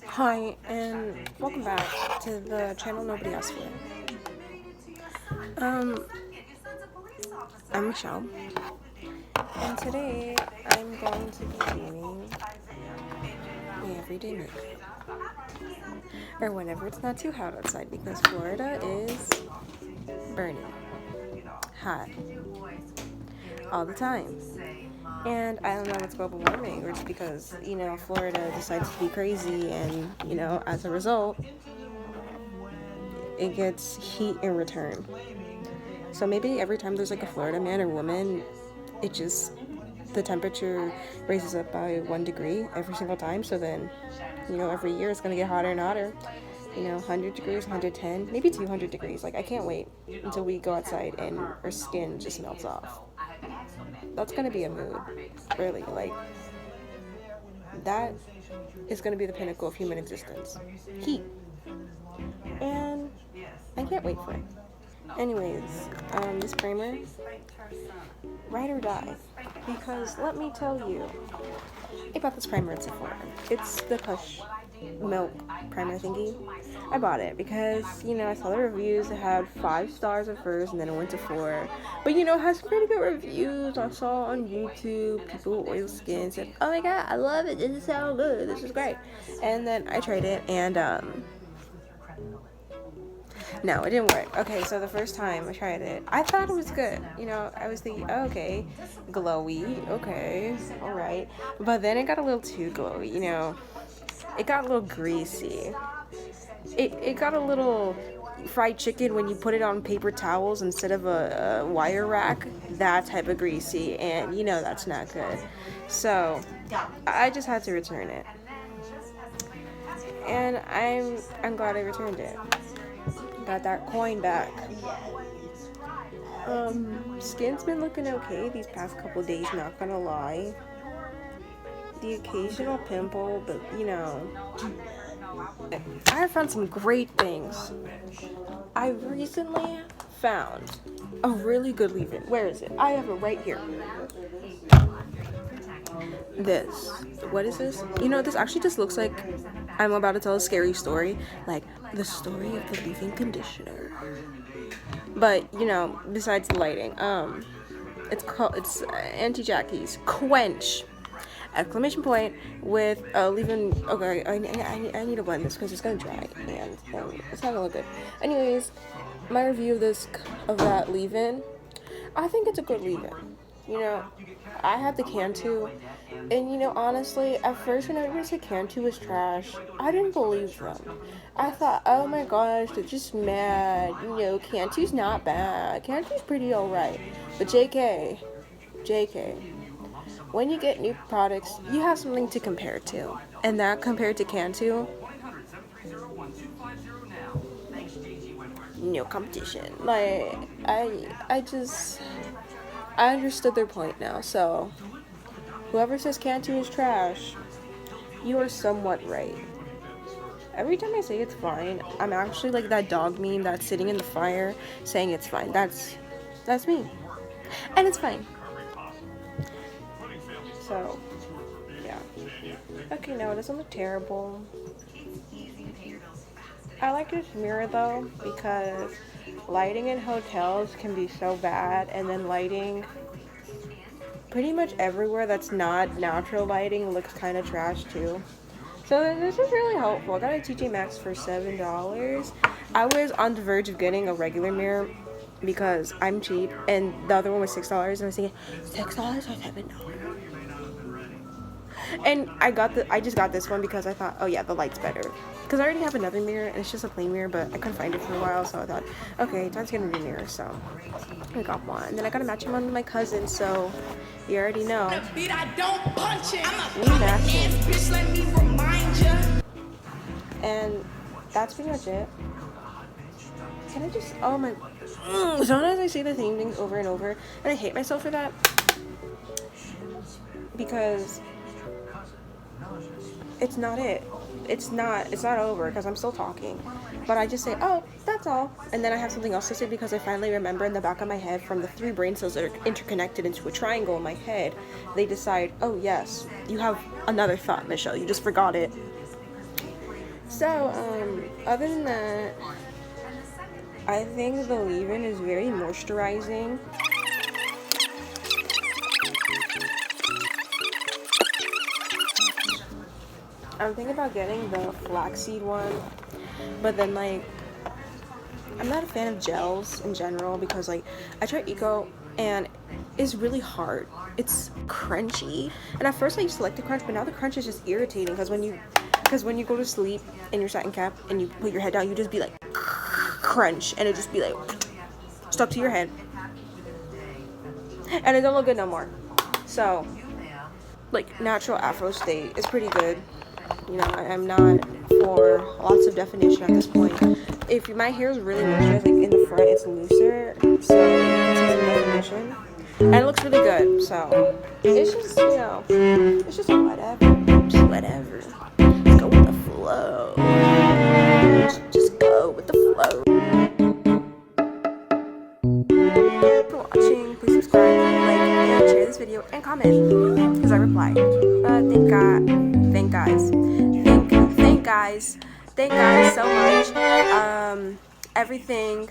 Hi, and welcome back to the channel nobody asked for. I'm Michelle, and today I'm going to be doing my everyday makeup. Or whenever it's not too hot outside, because Florida is burning hot all the time. And I don't know if it's global warming or it's because, Florida decides to be crazy and, as a result, it gets heat in return. So maybe every time there's like a Florida man or woman, the temperature raises up by 1 degree every single time. So then, every year it's going to get hotter and hotter. 100 degrees, 110, maybe 200 degrees. Like, I can't wait until we go outside and our skin just melts off. That's going to be a mood, really. Like, that is going to be the pinnacle of human existence. Heat. And I can't wait for it. Anyways, this primer, ride or die. Because let me tell you about this primer at Sephora. It's the Kush Milk primer thingy. I bought it because, I saw the reviews. It had 5 stars at first and then it went to 4. But, it has pretty good reviews. I saw on YouTube, people with oil skin said, oh my god, I love it. This is so good. This is great. And then I tried it and, no, it didn't work. Okay, so the first time I tried it, I thought it was good. I was thinking, oh, okay, glowy, okay, alright. But then it got a little too glowy, It got a little greasy. It got a little fried chicken when you put it on paper towels instead of a wire rack. That type of greasy, and that's not good. So I just had to return it. And I'm glad I returned it. Got that coin back. Skin's been looking okay these past couple days, not gonna lie. The occasional pimple, but I have found some great things. I recently found a really good leave-in. Where is it? I have it right here. This. What is this? This actually just looks like I'm about to tell a scary story. Like, the story of the leave-in conditioner. But, besides the lighting. It's Auntie Jackie's Quench! ! With a leave-in. Okay, I need to blend this because it's gonna dry and it's not gonna look good. Anyways, my review of that leave-in. I think it's a good leave-in. I had the Cantu, and honestly, at first when everybody said Cantu was trash, I didn't believe them. I thought, oh my gosh, they're just mad. Cantu's not bad. Cantu's pretty alright. But JK, when you get new products, you have something to compare to. And that compared to Cantu, no competition. Like, I understood their point now. So, whoever says Cantu is trash, you are somewhat right. Every time I say it's fine, I'm actually like that dog meme that's sitting in the fire saying it's fine. That's me. And it's fine. So, yeah. Okay, no, it doesn't look terrible. I like this mirror though, because lighting in hotels can be so bad, and then lighting pretty much everywhere that's not natural lighting looks kind of trash too. So this is really helpful. I got a TJ Maxx for $7. I was on the verge of getting a regular mirror because I'm cheap, and the other one was $6, and I was thinking, $6 or $7? And I just got this one because I thought, oh yeah, the light's better. Because I already have another mirror, and it's just a plain mirror, but I couldn't find it for a while, so I thought, okay, time to get a new mirror, so I got one. And then I got a matching one with my cousin, so you already know. We matching. And that's pretty much it. Can I just, oh my, sometimes I say the same things over and over, and I hate myself for that. Because it's not it. It's not over because I'm still talking. But I just say, oh, that's all. And then I have something else to say because I finally remember in the back of my head from the 3 brain cells that are interconnected into a triangle in my head, they decide, oh yes, you have another thought, Michelle. You just forgot it. So, other than that, I think the leave-in is very moisturizing. I'm thinking about getting the flaxseed one, but then like I'm not a fan of gels in general because like I tried Eco and it's really hard. It's crunchy, and at first I used to like the crunch, but now the crunch is just irritating because when you go to sleep in your satin cap and you put your head down, you just be like crunch, and it just be like stuck to your head, and it don't look good no more. So like natural Afro state is pretty good. You know, I'm not for lots of definition at this point. If my hair is really moisturized, like in the front, it's looser, so you can see some definition, and it looks really good. So it's just, you know, it's just whatever, just whatever. Just go with the flow. Just go with the flow. Thanks for watching. Please subscribe, like, and share this video, and comment because I reply. Thank guys so much. Everything.